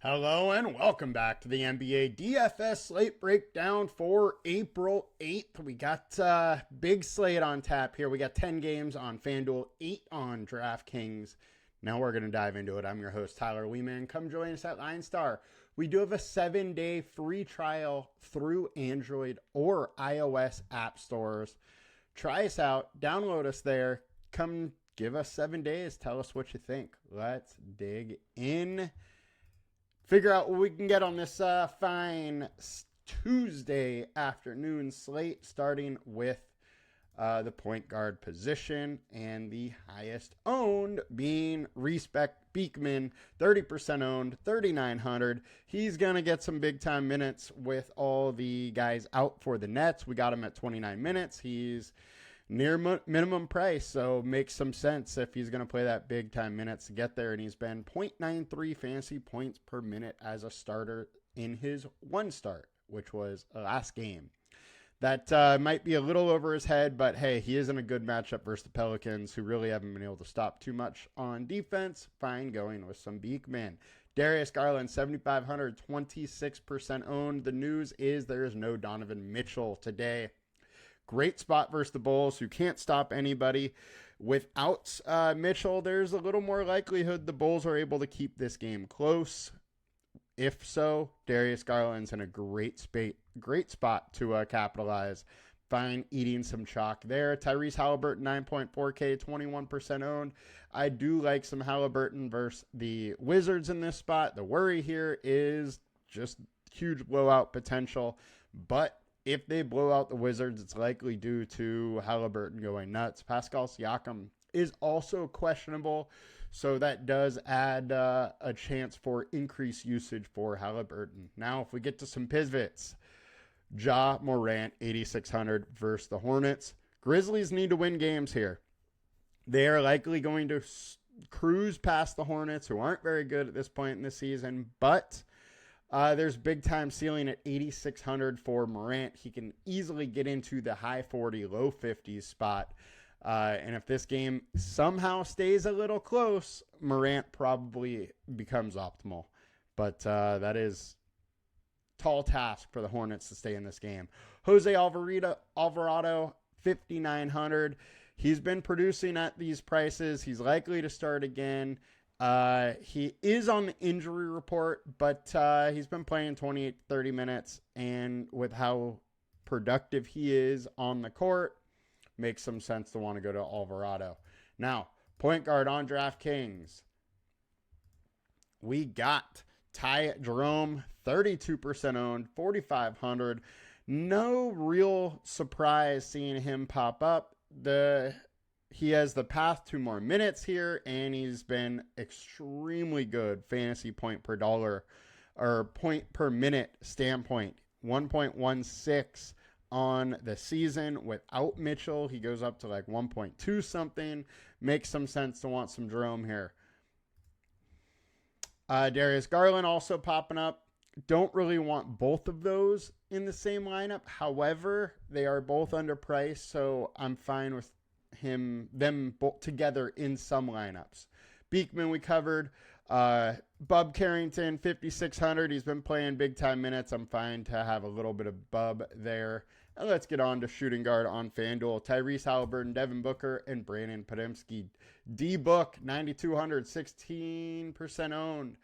Hello and welcome back to the NBA DFS Slate Breakdown for April 8th. We got big slate on tap here. We got 10 games on FanDuel, 8 on Draftkings. Now we're going to dive into it. I'm your host, Tyler Wiemann. Come join us at LineStar. We do have a 7-day free trial through Android or iOS app stores. Try us out. Download us there. Come give us 7 days. Tell us what you think. Let's dig in. Figure out what we can get on this fine Tuesday afternoon slate, starting with the point guard position, and the highest owned being Respect Beekman, 30% owned, 3,900. He's going to get some big-time minutes with all the guys out for the Nets. We got him at 29 minutes. He's near minimum price, so makes some sense if he's going to play that big time minutes to get there. And he's been 0.93 fantasy points per minute as a starter in his one start, which was last game. That might be a little over his head, but hey, he is in a good matchup versus the Pelicans, who really haven't been able to stop too much on defense. Fine going with some Beekman. Darius Garland, 7,500, 26% owned. The news is there is no Donovan Mitchell today. Great spot versus the Bulls, who can't stop anybody. Without Mitchell, there's a little more likelihood the Bulls are able to keep this game close. If so, Darius Garland's in a great spot to capitalize. Fine eating some chalk there. Tyrese Halliburton, 9.4K, 21% owned. I do like some Halliburton versus the Wizards in this spot. The worry here is just huge blowout potential, but if they blow out the Wizards, it's likely due to Halliburton going nuts. Pascal Siakam is also questionable, so that does add a chance for increased usage for Halliburton. Now, if we get to some pivots, Ja Morant, 8,600 versus the Hornets. Grizzlies need to win games here. They are likely going to cruise past the Hornets, who aren't very good at this point in the season, but there's big time ceiling at 8,600 for Morant. He can easily get into the high 40, low 50s spot. And if this game somehow stays a little close, Morant probably becomes optimal. But that is tall task for the Hornets to stay in this game. Jose Alvarado, 5,900. He's been producing at these prices. He's likely to start again. He is on the injury report, but he's been playing 28, 30 minutes, and with how productive he is on the court, makes some sense to want to go to Alvarado. Now, point guard on DraftKings. We got Ty Jerome, 32% owned, 4,500. No real surprise seeing him pop up. He has the path to more minutes here, and he's been extremely good fantasy point per dollar or point per minute standpoint. 1.16 on the season. Without Mitchell, he goes up to like 1.2 something. Makes some sense to want some Jerome here. Darius Garland also popping up. Don't really want both of those in the same lineup. However, they are both underpriced, so I'm fine with them both together in some lineups. Beekman we covered. Bub Carrington, 5,600. He's been playing big time minutes. I'm fine to have a little bit of Bub there. And let's get on to shooting guard on FanDuel. Tyrese Halliburton, Devin Booker, and Brandon Podemski. D-Book, 9,200, 16% owned.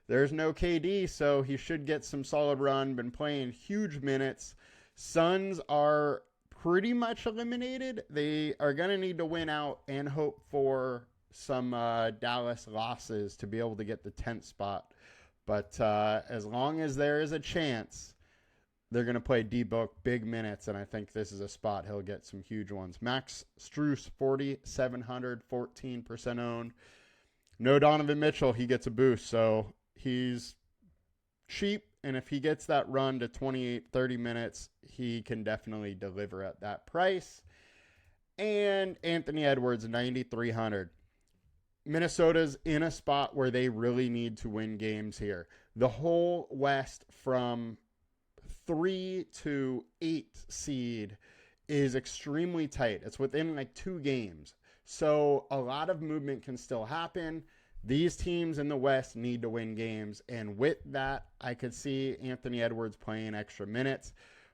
There's no KD, so he should get some solid run. Been playing huge minutes. Suns are pretty much eliminated. They are going to need to win out and hope for some Dallas losses to be able to get the 10th spot. But as long as there is a chance, they're going to play D-Book big minutes, and I think this is a spot he'll get some huge ones. Max Strus, 4,700, 14% owned. No Donovan Mitchell, he gets a boost, so he's cheap. And if he gets that run to 28, 30 minutes, he can definitely deliver at that price. And Anthony Edwards, 9,300. Minnesota's in a spot where they really need to win games here. The whole West from 3 to 8 seed is extremely tight. It's within like 2 games. So a lot of movement can still happen. These teams in the West need to win games, and with that, I could see Anthony Edwards playing extra minutes.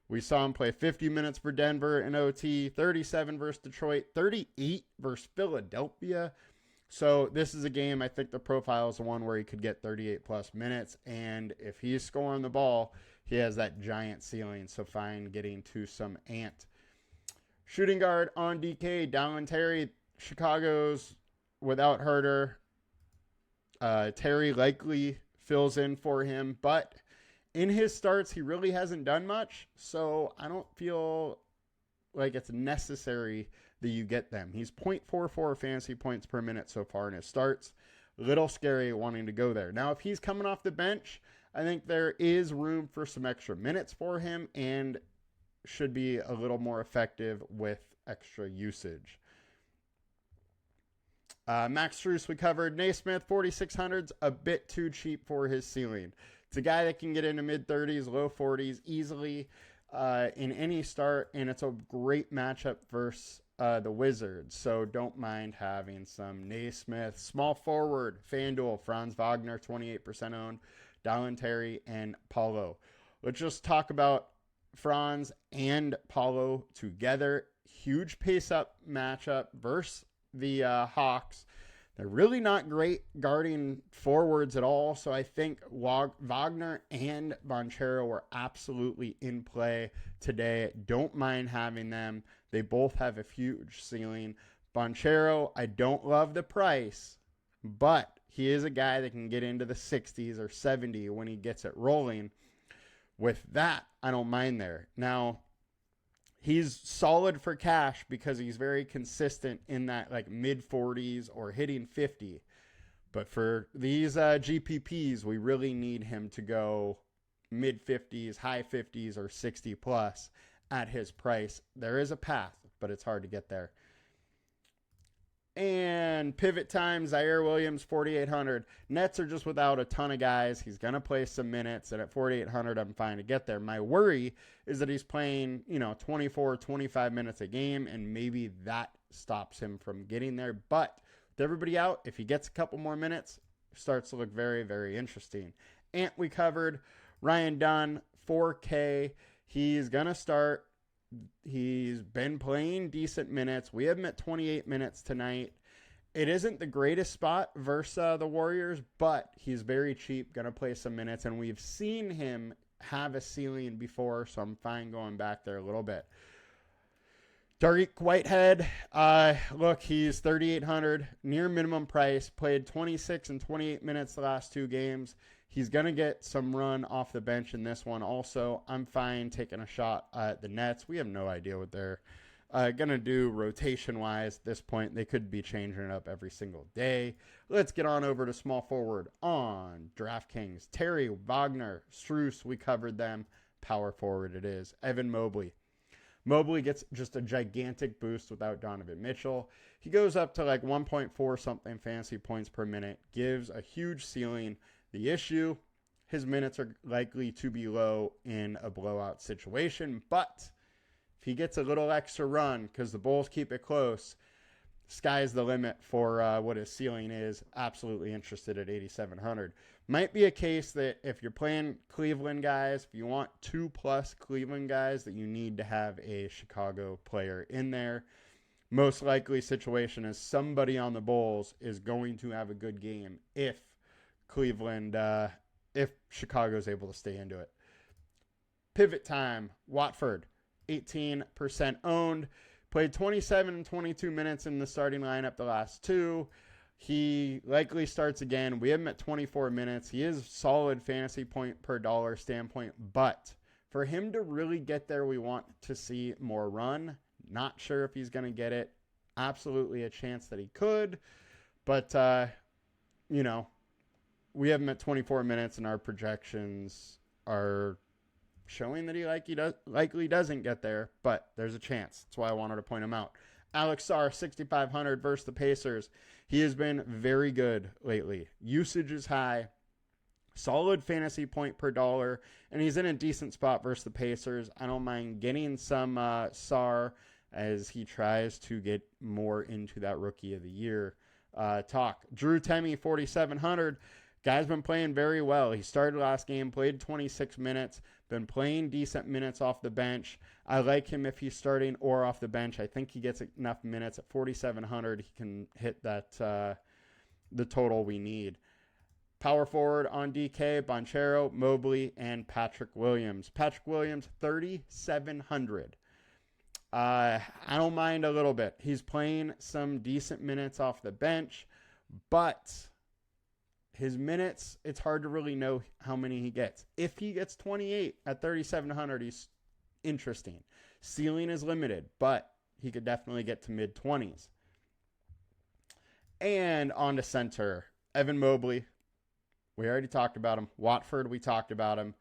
We saw him play 50 minutes for Denver in OT, 37 versus Detroit, 38 versus Philadelphia. So this is a game, I think the profile is the one where he could get 38 plus minutes, and if he's scoring the ball, he has that giant ceiling, so fine getting to some Ant. Shooting guard on DK, Dallin Terry, Chicago's without Herter. Terry likely fills in for him, but in his starts, he really hasn't done much, so I don't feel like it's necessary that you get them. He's 0.44 fantasy points per minute so far in his starts. Little scary wanting to go there. Now, if he's coming off the bench, I think there is room for some extra minutes for him and should be a little more effective with extra usage. Max Strus we covered. Naismith, 4,600's a bit too cheap for his ceiling. It's a guy that can get into mid-30s, low 40s easily in any start, and it's a great matchup versus the Wizards, so don't mind having some Naismith. Small forward, FanDuel, Franz Wagner, 28% owned, Dallin Terry, and Paulo. Let's just talk about Franz and Paulo together. Huge pace-up matchup versus the Hawks. They're really not great guarding forwards at all, so I think Wagner and Banchero were absolutely in play today. Don't mind having them. They both have a huge ceiling. Banchero, I don't love the price, but he is a guy that can get into the 60s or 70 when he gets it rolling. With that, I don't mind there. Now, he's solid for cash because he's very consistent in that like mid 40s or hitting 50. But for these GPPs, we really need him to go mid 50s, high 50s, or 60 plus at his price. There is a path, but it's hard to get there. And pivot time, Zaire Williams, 4,800. Nets are just without a ton of guys. He's going to play some minutes, and at 4,800, I'm fine to get there. My worry is that he's playing, 24, 25 minutes a game, and maybe that stops him from getting there. But with everybody out, if he gets a couple more minutes, starts to look very, very interesting. Ant we covered. Ryan Dunn, 4K. He's going to start. He's been playing decent minutes. We have him at 28 minutes tonight. It isn't the greatest spot versus the Warriors, but he's very cheap, going to play some minutes, and we've seen him have a ceiling before, so I'm fine going back there a little bit. Tariq Whitehead, look, he's 3,800, near minimum price, played 26 and 28 minutes the last two games. He's going to get some run off the bench in this one also. I'm fine taking a shot at the Nets. We have no idea what they're going to do rotation-wise at this point. They could be changing it up every single day. Let's get on over to small forward on DraftKings. Terry, Wagner, Strus, we covered them. Power forward it is. Evan Mobley. Mobley gets just a gigantic boost without Donovan Mitchell. He goes up to like 1.4 something fantasy points per minute. Gives a huge ceiling. The issue, his minutes are likely to be low in a blowout situation, but if he gets a little extra run because the Bulls keep it close, sky's the limit for what his ceiling is. Absolutely interested at 8,700. Might be a case that if you're playing Cleveland guys, if you want 2+ Cleveland guys, that you need to have a Chicago player in there. Most likely situation is somebody on the Bulls is going to have a good game if Cleveland, if Chicago's able to stay into it. Pivot time, Watford, 18% owned. Played 27 and 22 minutes in the starting lineup the last two. He likely starts again. We have him at 24 minutes. He is solid fantasy point per dollar standpoint, but for him to really get there, we want to see more run. Not sure if he's going to get it. Absolutely a chance that he could, but, we have him at 24 minutes, and our projections are showing that he likely doesn't get there, but there's a chance. That's why I wanted to point him out. Alex Sarr, 6,500 versus the Pacers. He has been very good lately. Usage is high. Solid fantasy point per dollar, and he's in a decent spot versus the Pacers. I don't mind getting some Sarr as he tries to get more into that rookie of the year talk. Drew Timme, 4,700. Guy's been playing very well. He started last game, played 26 minutes, been playing decent minutes off the bench. I like him if he's starting or off the bench. I think he gets enough minutes at 4,700. He can hit that the total we need. Power forward on DK, Banchero, Mobley, and Patrick Williams. Patrick Williams, 3,700. I don't mind a little bit. He's playing some decent minutes off the bench, but his minutes, it's hard to really know how many he gets. If he gets 28 at 3,700, he's interesting. Ceiling is limited, but he could definitely get to mid-20s. And on to center, Evan Mobley. We already talked about him. Watford, we talked about him.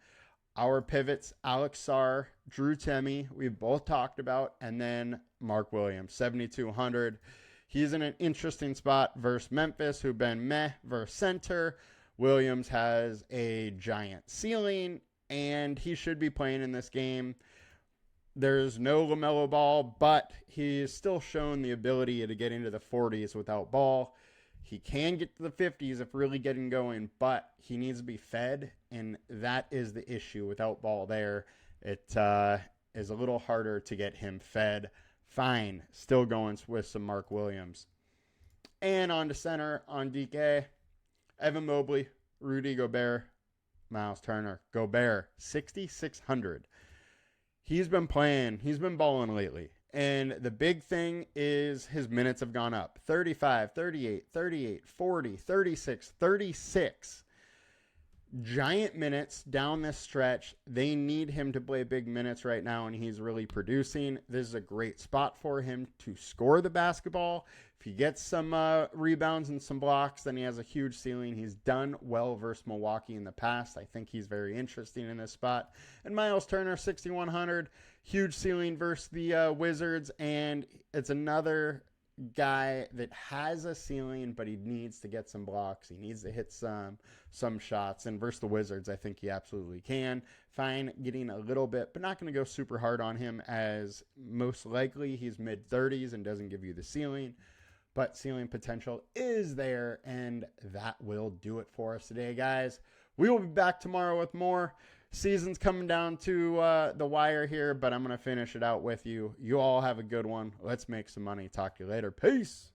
Our pivots, Alex Sarr, Drew Timme, we've both talked about, and then Mark Williams, 7,200. He's in an interesting spot versus Memphis, who've been meh versus center. Williams has a giant ceiling, and he should be playing in this game. There's no LaMelo Ball, but he's still shown the ability to get into the 40s without Ball. He can get to the 50s if really getting going, but he needs to be fed, and that is the issue without Ball there. It is a little harder to get him fed. Fine, still going with some Mark Williams. And on to center on DK, Evan Mobley, Rudy Gobert, Miles Turner. Gobert, 6,600. He's been playing. He's been balling lately. And the big thing is his minutes have gone up. 35, 38, 38, 40, 36, 36. Giant minutes down this stretch. They need him to play big minutes right now, and he's really producing. This is a great spot for him to score the basketball. If he gets some rebounds and some blocks, then he has a huge ceiling. He's done well versus Milwaukee in the past. I think he's very interesting in this spot. And Miles Turner, 6,100. Huge ceiling versus the Wizards, and it's another guy that has a ceiling, but he needs to get some blocks. He needs to hit some shots, and versus the Wizards, I think he absolutely can. Fine, getting a little bit, but not going to go super hard on him, as most likely he's mid-30s and doesn't give you the ceiling, but ceiling potential is there, and that will do it for us today, guys. We will be back tomorrow with more. Season's coming down to the wire here, but I'm going to finish it out with you. You all have a good one. Let's make some money. Talk to you later. Peace.